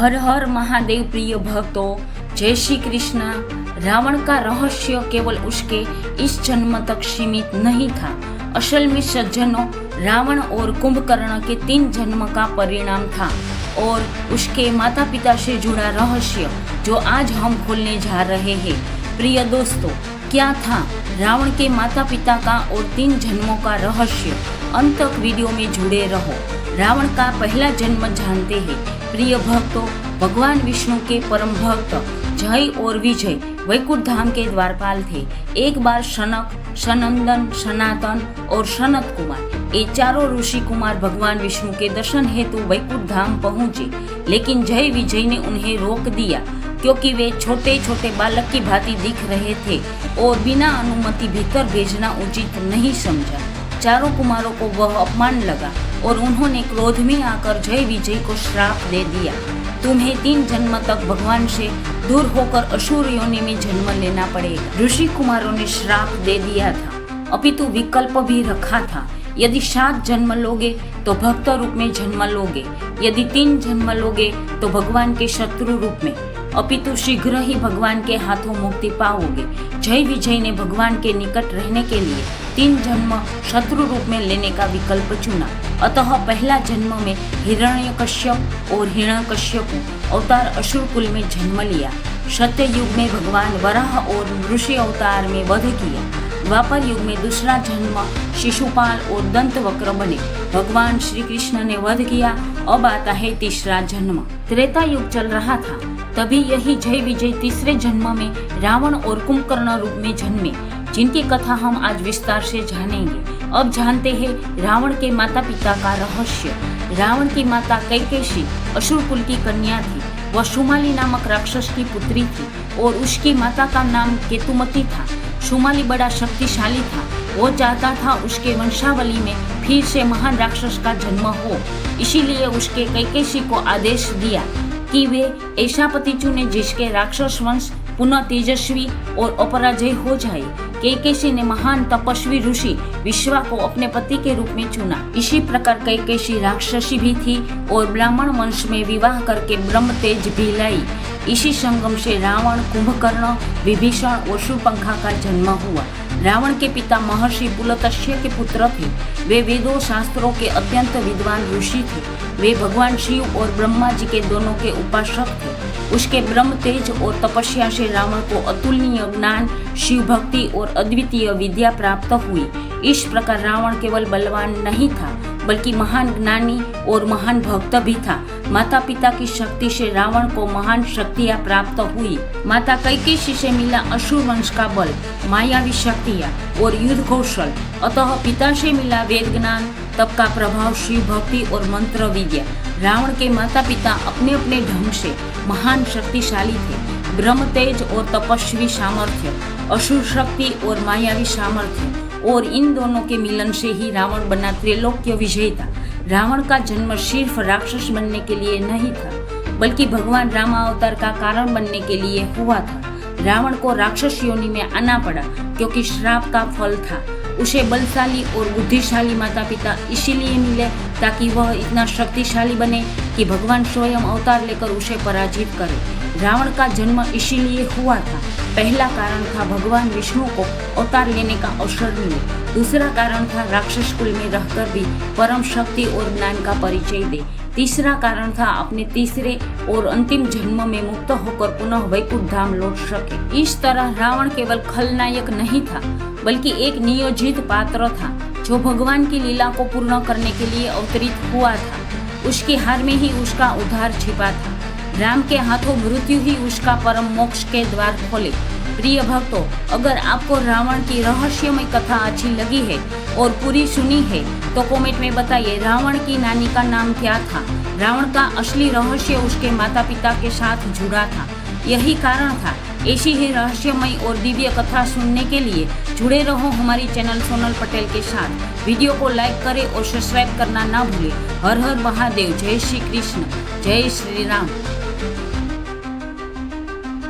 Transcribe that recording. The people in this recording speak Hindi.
हर हर महादेव प्रिय भक्तों, जय श्री कृष्णा। रावण का रहस्य केवल उसके इस जन्म तक सीमित नहीं था। असल में सज्जनों, रावण और कुंभकर्ण के 3 जन्म का परिणाम था और उसके माता पिता से जुड़ा रहस्य जो आज हम खोलने जा रहे हैं। प्रिय दोस्तों, क्या था रावण के माता पिता का और 3 जन्मों का रहस्य? अंत तक वीडियो में जुड़े रहो। रावण का पहला जन्म जानते हैं। प्रिय भक्तों, भगवान विष्णु के परम भक्त जय और विजय वैकुंठ धाम के द्वारपाल थे। एक बार सनक, सनंदन, सनातन और सनत कुमार, ये चारों ऋषि कुमार भगवान विष्णु के दर्शन हेतु वैकुंठ धाम पहुँचे, लेकिन जय विजय ने उन्हें रोक दिया क्योंकि वे छोटे छोटे बालक की भांति दिख रहे थे और बिना अनुमति भीतर भेजना उचित नहीं समझा। चारों कुमारों को वह अपमान लगा और उन्होंने क्रोध में आकर जय विजय को श्राप दे दिया, तुम्हें 3 जन्म तक भगवान से दूर होकर असुर योनि में जन्म लेना पड़ेगा। ऋषि कुमारों ने श्राप दे दिया था, अपितु विकल्प भी रखा था, यदि 7 जन्म लोगे तो भक्त रूप में जन्म लोगे, यदि 3 जन्म लोगे तो भगवान के शत्रु रूप में, अपितु शीघ्र ही भगवान के हाथों मुक्ति पाओगे। जय विजय ने भगवान के निकट रहने के लिए 3 जन्म शत्रु रूप में लेने का विकल्प चुना। अतः पहला जन्म में हिरण्यकश्यप और हिरण्यकश्यप अवतार असुर कुल में जन्म लिया। सत्य युग में भगवान वराह और ऋषि अवतार में वध किया। द्वापर युग में दूसरा जन्म शिशुपाल और दंतवक्र बने। भगवान श्री कृष्ण ने वध किया। अब आता है तीसरा जन्म। त्रेता युग चल रहा था, तभी यही जय विजय तीसरे जन्म में रावण और कुंभकर्ण रूप में जन्मे, जिनकी कथा हम आज विस्तार से जानेंगे। अब जानते हैं रावण के माता पिता का रहस्य। रावण की माता कैकेयी असुर कुल की कन्या थी। वह शुमाली नामक राक्षस की पुत्री थी और उसकी माता का नाम केतुमती था। शुमाली बड़ा शक्तिशाली था। वो चाहता था उसके वंशावली में फिर से महान राक्षस का जन्म हो, इसीलिए उसके कैकेयी को आदेश दिया कि वे ऐसा पति चुने जिसके राक्षस वंश पुनः तेजस्वी और अपराजय हो जाए। कैकेयी ने महान तपस्वी ऋषि विश्वा को अपने पति के रूप में चुना। इसी प्रकार कैकेयी राक्षसी भी थी और ब्राह्मण वंश में विवाह करके ब्रह्म तेज भी लाई। इसी संगम से रावण, कुंभकर्ण, विभीषण और शूर्पणखा का जन्म हुआ। रावण के पिता महर्षि पुलत्स्य के पुत्र थे। वे वेदों शास्त्रों के अत्यंत विद्वान ऋषि थे। वे भगवान शिव और ब्रह्मा जी के दोनों के उपासक थे। उसके ब्रह्म तेज और तपस्या से रावण को अतुलनीय ज्ञान, शिव भक्ति और अद्वितीय विद्या प्राप्त हुई। इस प्रकार रावण केवल बलवान नहीं था, बल्कि महान ज्ञानी और महान भक्त भी था। माता पिता की शक्ति से रावण को महान शक्तियाँ प्राप्त हुई। माता कैकेयी से मिला असुर वंश का बल, मायावी शक्तियाँ और युद्ध कौशल। अतः पिता से मिला वेद ज्ञान, तप का प्रभाव, शिव भक्ति और मंत्र विद्या। रावण के माता पिता अपने अपने ढंग से महान शक्तिशाली थे। ब्रह्म तेज और तपस्वी सामर्थ्य, असुर शक्ति और मायावी सामर्थ्य, और इन दोनों के मिलन से ही रावण बना त्रैलोक्य विजेता। रावण का जन्म सिर्फ राक्षस बनने के लिए नहीं था, बल्कि भगवान रामावतार का कारण बनने के लिए हुआ था। रावण को राक्षस योनि में आना पड़ा क्योंकि श्राप का फल था। उसे बलशाली और बुद्धिशाली माता पिता इसीलिए मिले ताकि वह इतना शक्तिशाली बने कि भगवान स्वयं अवतार लेकर उसे पराजित करे। रावण का जन्म इसीलिए हुआ था। पहला कारण था भगवान विष्णु को अवतार लेने का अवसर मिले। दूसरा कारण था राक्षस कुल में रहकर भी परम शक्ति और ज्ञान का परिचय दे। तीसरा कारण था अपने तीसरे और अंतिम जन्म में मुक्त होकर पुनः वैकुंठ धाम लौट सके। इस तरह रावण केवल खलनायक नहीं था, बल्कि एक नियोजित पात्र था जो भगवान की लीला को पूर्ण करने के लिए अवतरित हुआ था। उसकी हार में ही उसका उद्धार छिपा था। राम के हाथों मृत्यु ही उसका परम मोक्ष के द्वार खोले। प्रिय भक्तों, अगर आपको रावण की रहस्यमय कथा अच्छी लगी है और पूरी सुनी है तो कमेंट में बताइए रावण की नानी का नाम क्या था। रावण का असली रहस्य उसके माता पिता के साथ जुड़ा था, यही कारण था। ऐसी ही रहस्यमय और दिव्य कथा सुनने के लिए जुड़े रहो हमारी चैनल सोनल पटेल के साथ। वीडियो को लाइक करें और सब्सक्राइब करना ना भूलें। हर हर महादेव, जय श्री कृष्ण, जय श्री राम।